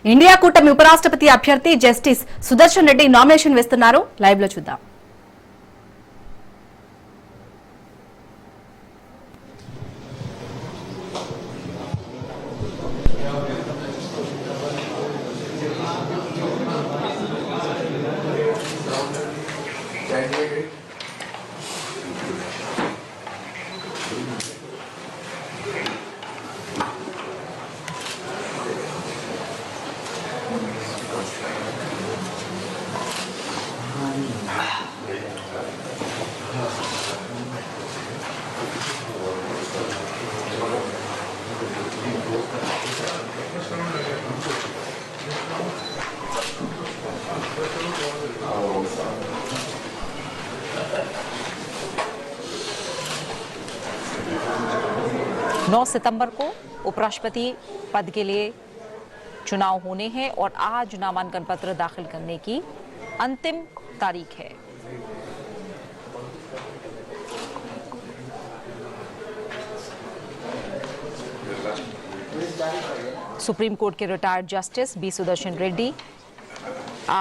India కూటమి ఉపరాష్ట్రపతి అభ్యర్థి జస్టిస్ సుదర్శన్ రెడ్డి నామినేషన్ వేస్తున్నారు. లైవ్ లో చూద్దాం. नौ सितंबर को उपराष्ट्रपति पद के लिए चुनाव होने हैं और आज नामांकन पत्र दाखिल करने की अंतिम तारीख है। सुप्रीम कोर्ट के retired justice B Sudarshan Reddy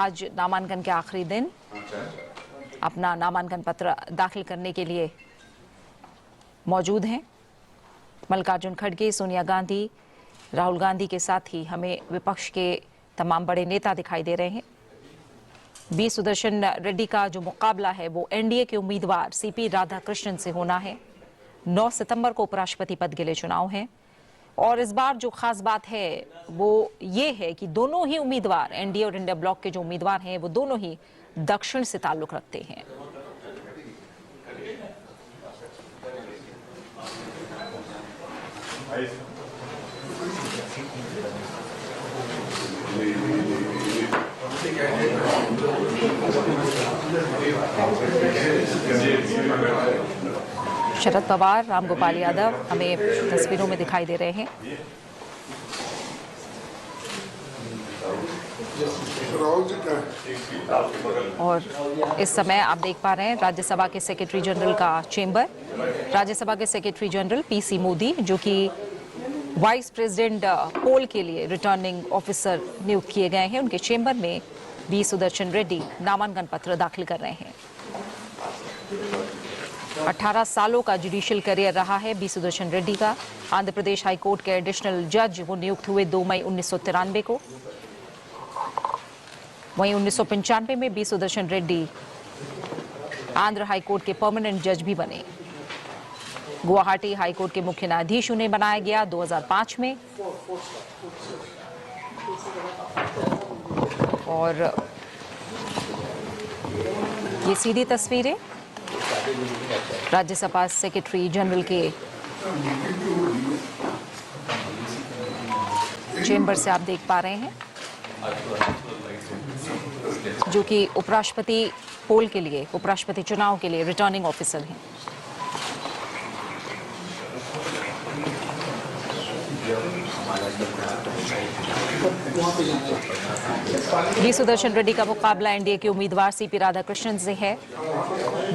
आज नामांकन के आखिरी दिन अपना नामांकन पत्र दाखिल करने के लिए मौजूद हैं। मल्लिकार्जुन खड़गे, सोनिया गांधी, राहुल गांधी के साथ ही हमें विपक्ष के तमाम बड़े नेता दिखाई दे रहे हैं। बी सुदर्शन रेड्डी का जो मुकाबला है वो एनडीए के उम्मीदवार सीपी राधाकृष्णन से होना है। 9 सितंबर को उपराष्ट्रपति पद के लिए चुनाव है और इस बार जो खास बात है वो ये है कि दोनों ही उम्मीदवार, एनडीए और इंडिया ब्लॉक के जो उम्मीदवार हैं वो दोनों ही दक्षिण से ताल्लुक रखते हैं। शरद पवार, रामगोपाल यादव हमें तस्वीरों में दिखाई दे रहे हैं। और इस समय आप देख पा रहे हैं राज्यसभा के सेक्रेटरी जनरल का चेंबर। राज्यसभा के सेक्रेटरी जनरल पीसी मोदी, जो कि वाइस प्रेसिडेंट पोल के लिए रिटर्निंग ऑफिसर नियुक्त किए गए हैं, उनके चेंबर में बी सुदर्शन रेड्डी नामांकन पत्र दाखिल कर रहे हैं। 18 सालों का जुडिशियल करियर रहा है बी सुदर्शन रेड्डी का। आंध्र प्रदेश हाई कोर्ट के एडिशनल जज वो नियुक्त हुए 2 मई 1993 को। वहीं 1995 में B Sudarshan Reddy Andhra High Court के परमानेंट जज भी बने। गुवाहाटी हाई कोर्ट के मुख्य न्यायाधीश उन्हें बनाया गया 2005 में। और ये सीधी तस्वीरें राज्यसभा सेक्रेटरी जनरल के चेंबर से आप देख पा रहे हैं, जो कि उपराष्ट्रपति पोल के लिए, उपराष्ट्रपति चुनाव के लिए रिटर्निंग ऑफिसर हैं। बी सुदर्शन रेड्डी का मुकाबला एनडीए के उम्मीदवार सीपी राधाकृष्णन से है।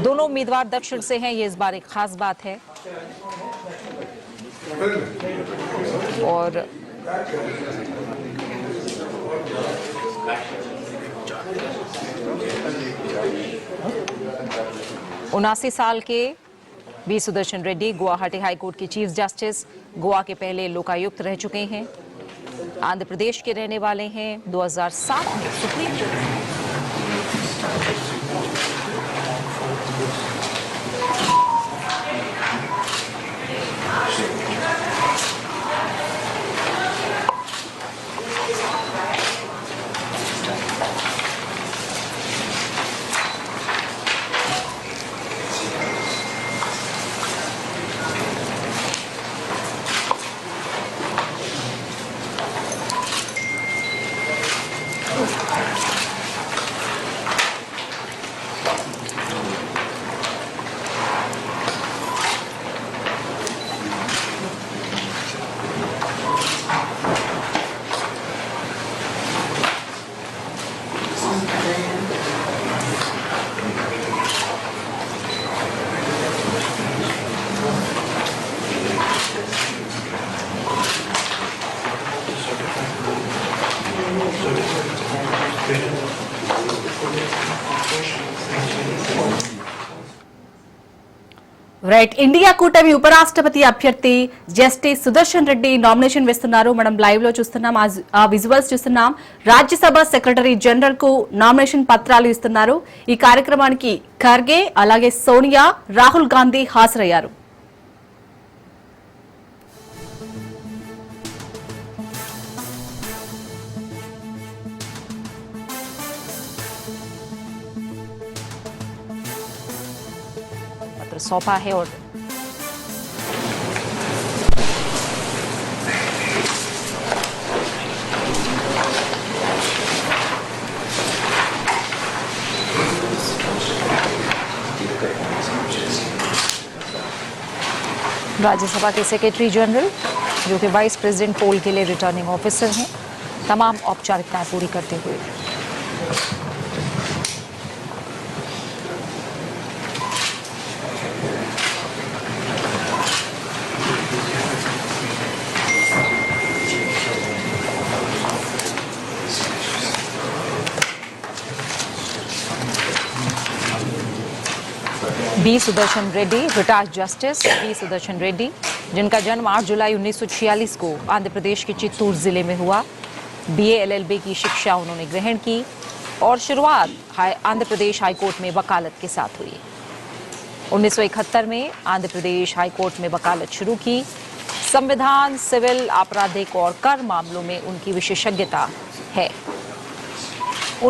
दोनों उम्मीदवार दक्षिण से हैं, ये इस बार एक खास बात है। और उनासी साल के B Sudarshan Reddy Guwahati High Court के चीफ जस्टिस, गोवा के पहले लोकायुक्त रह चुके हैं, आंध्र प्रदेश के रहने वाले हैं। 2007 में सुप्रीम कोर्ट రైట్, ఇండియా కూటమి ఉపరాష్ట్రపతి అభ్యర్థి జస్టిస్ సుదర్శన్ రెడ్డి నామినేషన్ వేస్తున్నారు. మనం లైవ్ లో చూస్తున్నాం, ఆ విజువల్స్ చూస్తున్నాం. రాజ్యసభ సెక్రటరీ జనరల్ కు నామినేషన్ పత్రాలు ఇస్తున్నారు. ఈ కార్యక్రమానికి ఖర్గే, అలాగే సోనియా, రాహుల్ గాంధీ హాజరయ్యారు. पत्र सौंपा है और राज्यसभा के सेक्रेटरी जनरल, जो कि वाइस प्रेसिडेंट पोल के लिए रिटर्निंग ऑफिसर हैं, तमाम औपचारिकताएं पूरी करते हुए B Sudarshan Reddy, retired justice B Sudarshan Reddy, जिनका जन्म 8 जुलाई 1946 को आंध्र प्रदेश के चित्तूर जिले में हुआ। बीए एलएलबी की शिक्षा उन्होंने ग्रहण की और शुरुआत आंध्र प्रदेश हाईकोर्ट में वकालत के साथ हुई। 1971 में आंध्र प्रदेश हाईकोर्ट में वकालत शुरू की। संविधान, सिविल, आपराधिक और कर मामलों में उनकी विशेषज्ञता है।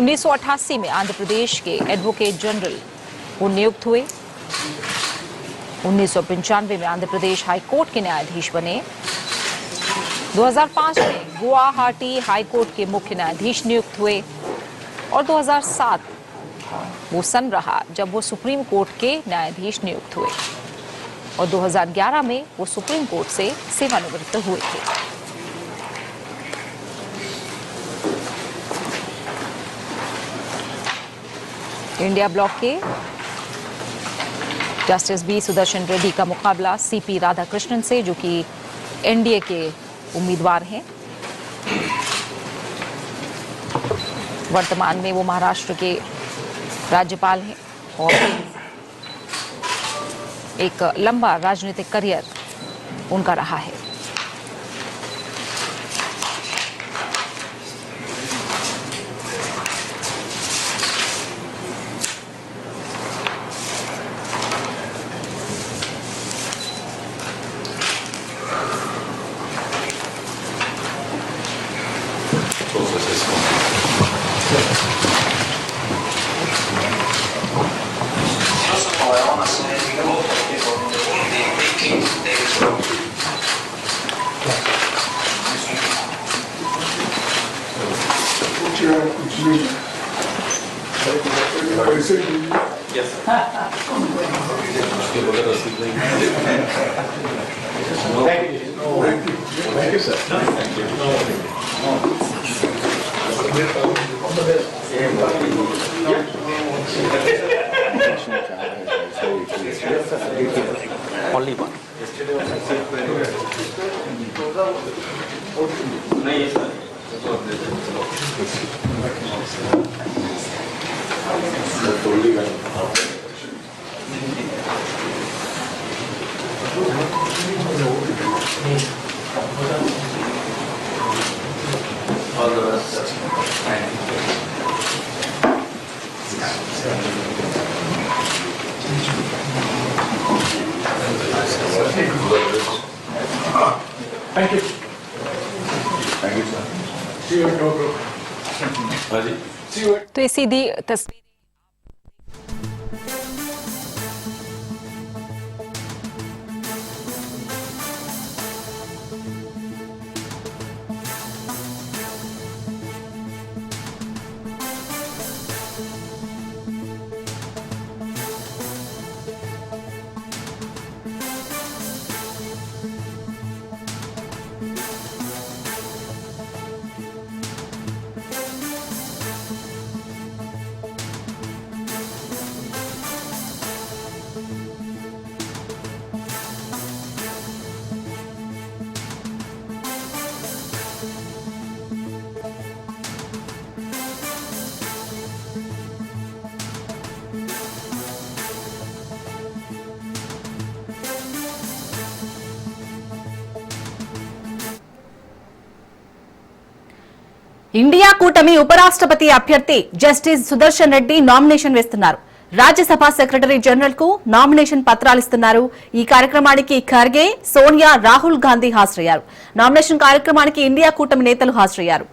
1988 में आंध्र प्रदेश के एडवोकेट जनरल वो नियुक्त हुए। 1995 में आंध्र प्रदेश हाईकोर्ट के न्यायाधीश बने। 2005 में गुवाहाटी हाईकोर्ट के मुख्य न्यायाधीश नियुक्त हुए और 2007 वो सन रहा जब वो सुप्रीम कोर्ट के न्यायाधीश नियुक्त हुए और 2011 में वो सुप्रीम कोर्ट से सेवानिवृत्त हुए थे। इंडिया ब्लॉक के जस्टिस बी सुदर्शन रेड्डी का मुकाबला सीपी राधाकृष्णन से, जो कि एनडीए के उम्मीदवार हैं। वर्तमान में वो महाराष्ट्र के राज्यपाल हैं और एक लंबा राजनीतिक करियर उनका रहा है। Only one. All the best. Thank you. Thank you, sir. See you tomorrow. See you. तो ये सीधी तस्वीर ఇండియా కూటమి ఉపరాష్ట్రపతి అభ్యర్థి జస్టిస్ సుదర్శన్ రెడ్డి నామినేషన్ వేస్తున్నారు. రాజ్యసభ సెక్రటరీ జనరల్ కు నామినేషన్ పత్రాలిస్తున్నారు. ఈ కార్యక్రమానికి ఖర్గే, సోనియా, రాహుల్ గాంధీ హాజరయ్యారు. నామినేషన్ కార్యక్రమానికి ఇండియా కూటమి నేతలు హాజరయ్యారు.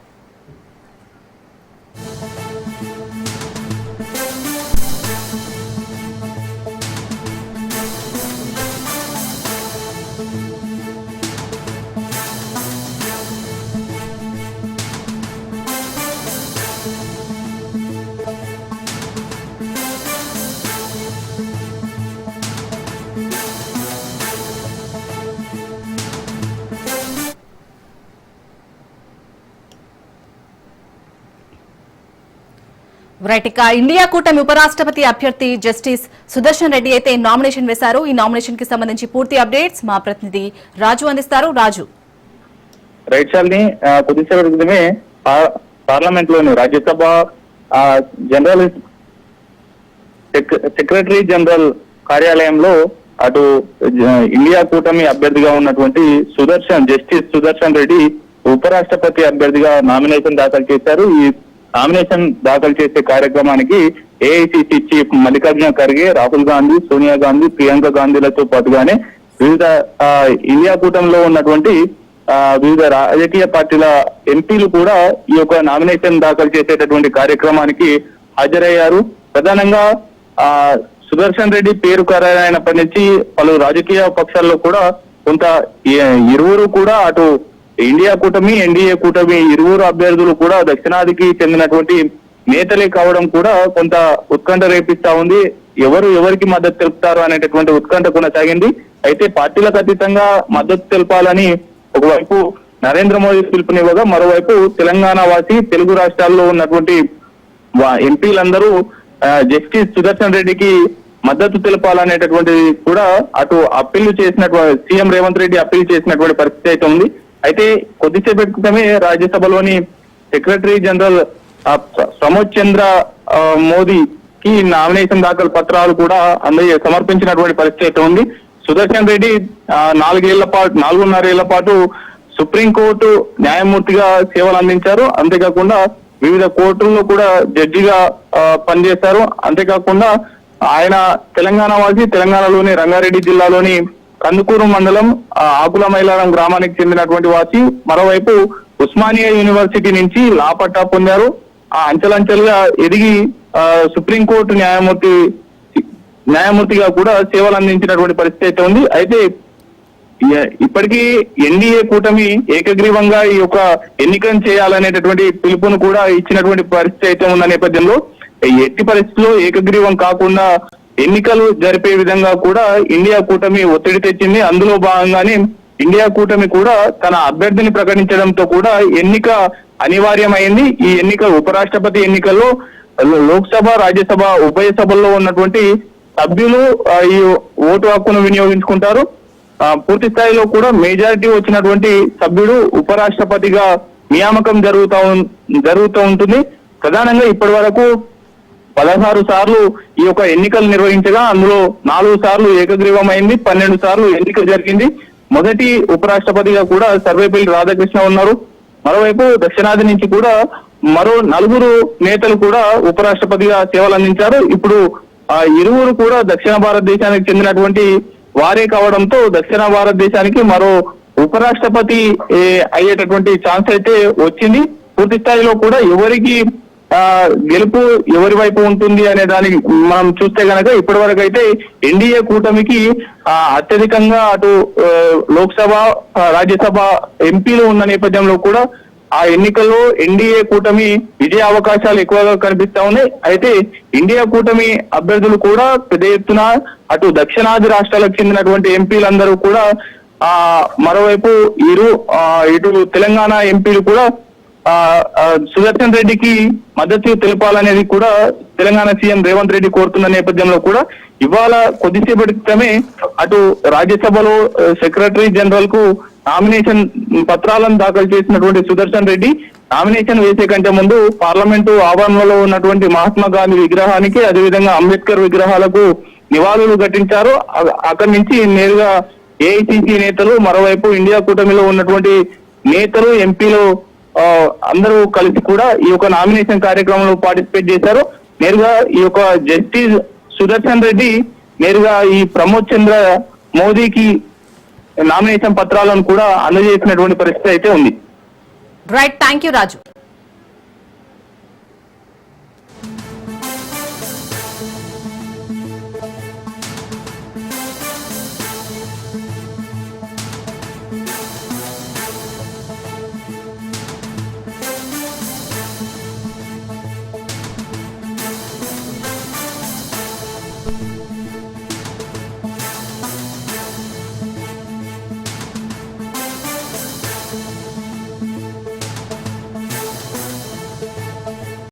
రైట్, ఇక ఇండియా కూటమి ఉపరాష్ట్రపతి అభ్యర్థి జస్టిస్ సుదర్శన్ రెడ్డి అయితే నామినేషన్ వేశారు. ఈ నామినేషన్ కి సంబంధించి పూర్తి అప్డేట్స్ మా ప్రతినిధి రాజు అందిస్తారు. రాజు, రైట్ షాల్ని కొద్దిసేపటి క్రితమే పార్లమెంట్ లోని రాజ్యసభ జనరల్ సెక్రటరీ జనరల్ కార్యాలయంలో అటు ఇండియా కూటమి అభ్యర్థిగా ఉన్నటువంటి జస్టిస్ సుదర్శన్ రెడ్డి ఉపరాష్ట్రపతి అభ్యర్థిగా నామినేషన్ దాఖలు చేశారు. ఈ నామినేషన్ దాఖలు చేసే కార్యక్రమానికి ఏఐసిసి చీఫ్ మల్లికార్జున ఖర్గే, రాహుల్ గాంధీ, సోనియా గాంధీ, ప్రియాంక గాంధీలతో పాటుగానే వివిధ ఇండియా కూటమిలో ఉన్నటువంటి వివిధ రాజకీయ పార్టీల ఎంపీలు కూడా ఈ యొక్క నామినేషన్ దాఖలు చేసేటటువంటి కార్యక్రమానికి హాజరయ్యారు. ప్రధానంగా సుదర్శన్ రెడ్డి పేరు ఖరారైనప్పటి నుంచి పలు రాజకీయ పక్షాల్లో కూడా కొంత ఇరువురు కూడా అటు ఇండియా కూటమి, ఎన్డీఏ కూటమి ఇరువురు అభ్యర్థులు కూడా దక్షిణాదికి చెందినటువంటి నేతలే కావడం కూడా కొంత ఉత్కంఠ రేపిస్తా ఉంది. ఎవరికి మద్దతు తెలుపుతారు అనేటటువంటి ఉత్కంఠ కొనసాగింది. అయితే పార్టీలకు అతీతంగా మద్దతు తెలపాలని ఒకవైపు నరేంద్ర మోదీ పిలుపునివ్వగా, మరోవైపు తెలంగాణ వాసి తెలుగు రాష్ట్రాల్లో ఉన్నటువంటి ఎంపీలందరూ జస్టిస్ సుదర్శన్ రెడ్డికి మద్దతు తెలపాలనేటటువంటి కూడా అటు అప్పీల్ చేసినటువంటి సీఎం రేవంత్ రెడ్డి అప్పీల్ చేసినటువంటి పరిస్థితి అయితే ఉంది. అయితే కొద్దిసేపటి క్రితమే రాజ్యసభలోని సెక్రటరీ జనరల్ ప్రమోద్ చంద్ర మోదీకి నామినేషన్ దాఖలు పత్రాలు కూడా సమర్పించినటువంటి పరిస్థితి అయితే ఉంది. సుదర్శన్ రెడ్డి 4.5 ఏళ్ల పాటు సుప్రీంకోర్టు న్యాయమూర్తిగా సేవలు అందించారు. అంతేకాకుండా వివిధ కోర్టుల్లో కూడా జడ్జిగా పనిచేశారు. అంతేకాకుండా ఆయన తెలంగాణ వాసి, తెలంగాణలోని రంగారెడ్డి జిల్లాలోని కందుకూరు మండలం ఆకుల మైలారం గ్రామానికి చెందినటువంటి వాసి. మరోవైపు ఉస్మానియా యూనివర్సిటీ నుంచి లా పట్టా పొందారు. అంచెలంచెలుగా ఎదిగి సుప్రీంకోర్టు న్యాయమూర్తిగా కూడా సేవలు అందించినటువంటి పరిస్థితి అయితే ఉంది. అయితే ఇప్పటికీ ఎన్డీఏ కూటమి ఏకగ్రీవంగా ఈ యొక్క ఎన్నికను చేయాలనేటటువంటి పిలుపును కూడా ఇచ్చినటువంటి పరిస్థితి అయితే ఉన్న నేపథ్యంలో ఎట్టి పరిస్థితుల్లో ఏకగ్రీవం కాకుండా ఎన్నికలు జరిపే విధంగా కూడా ఇండియా కూటమి ఒత్తిడి తెచ్చింది. అందులో భాగంగానే ఇండియా కూటమి కూడా తన అభ్యర్థిని ప్రకటించడంతో కూడా ఎన్నిక అనివార్యమైంది. ఈ ఎన్నిక ఉపరాష్ట్రపతి ఎన్నికల్లో లోక్సభ, రాజ్యసభ ఉభయ సభల్లో ఉన్నటువంటి సభ్యులు ఈ ఓటు హక్కును వినియోగించుకుంటారు. పూర్తి స్థాయిలో కూడా మెజారిటీ వచ్చినటువంటి సభ్యుడు ఉపరాష్ట్రపతిగా నియామకం జరుగుతూ ఉంటుంది. ప్రధానంగా ఇప్పటి వరకు 16 సార్లు ఈ యొక్క ఎన్నికలు నిర్వహించగా అందులో 4 సార్లు ఏకగ్రీవమైంది, 12 సార్లు ఎన్నిక జరిగింది. మొదటి ఉపరాష్ట్రపతిగా కూడా సర్వేపల్లి రాధాకృష్ణ ఉన్నారు. మరోవైపు దక్షిణాది నుంచి కూడా మరో 4 నేతలు కూడా ఉపరాష్ట్రపతిగా సేవలు అందించారు. ఇప్పుడు ఇరువురు కూడా దక్షిణ భారతదేశానికి చెందినటువంటి వారే కావడంతో దక్షిణ భారతదేశానికి మరో ఉపరాష్ట్రపతి అయ్యేటటువంటి ఛాన్స్ అయితే వచ్చింది. పూర్తి స్థాయిలో కూడా ఎవరికి గెలుపు ఎవరి వైపు ఉంటుంది అనే దానికి మనం చూస్తే గనక ఇప్పటి వరకు అయితే ఎన్డీఏ కూటమికి అత్యధికంగా అటు లోక్సభ, రాజ్యసభ ఎంపీలు ఉన్న నేపథ్యంలో కూడా ఆ ఎన్నికల్లో ఎన్డీఏ కూటమి విజయ అవకాశాలు ఎక్కువగా కనిపిస్తా ఉన్నాయి. అయితే ఇండియా కూటమి అభ్యర్థులు కూడా పెద్ద ఎత్తున అటు దక్షిణాది రాష్ట్రాలకు చెందినటువంటి ఎంపీలందరూ కూడా మరోవైపు ఇటు తెలంగాణ ఎంపీలు కూడా సుదర్శన్ రెడ్డికి మద్దతు తెలపాలనేది కూడా తెలంగాణ సీఎం రేవంత్ రెడ్డి కోరుతున్న నేపథ్యంలో కూడా ఇవాళ కొద్దిసేపటి క్రితమే అటు రాజ్యసభలో సెక్రటరీ జనరల్ కు నామినేషన్ పత్రాలను దాఖలు చేసినటువంటి సుదర్శన్ రెడ్డి నామినేషన్ వేసే కంటే ముందు పార్లమెంటు ఆవరణలో ఉన్నటువంటి మహాత్మా గాంధీ విగ్రహానికి, అదేవిధంగా అంబేద్కర్ విగ్రహాలకు నివాళులు ఘటించారు. అక్కడి నుంచి నేరుగా ఏఐసిసి నేతలు, మరోవైపు ఇండియా కూటమిలో ఉన్నటువంటి నేతలు, ఎంపీలు అందరూ కలిసి కూడా ఈ యొక్క నామినేషన్ కార్యక్రమంలో పార్టిసిపేట్ చేశారు. నేరుగా ఈ యొక్క జస్టిస్ సుదర్శన్ రెడ్డి నేరుగా ఈ ప్రమోద్ చంద్ర మోదీకి నామినేషన్ పత్రాలను కూడా అందజేసినటువంటి పరిస్థితి అయితే ఉంది. Right, thank you Raju.